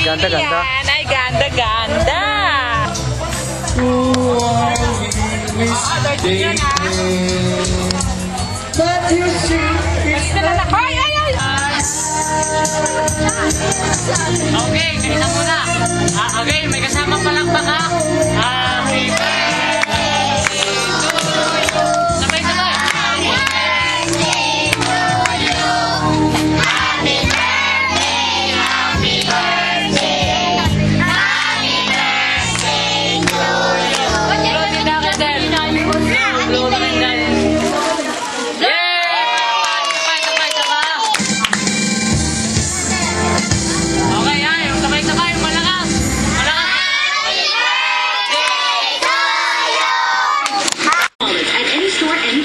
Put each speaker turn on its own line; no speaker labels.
Ganda, ganda.
Yan. Ay, ganda, ganda. Ay, ay, ay.
Okay, ganito muna. Okay, may kasama palang baka.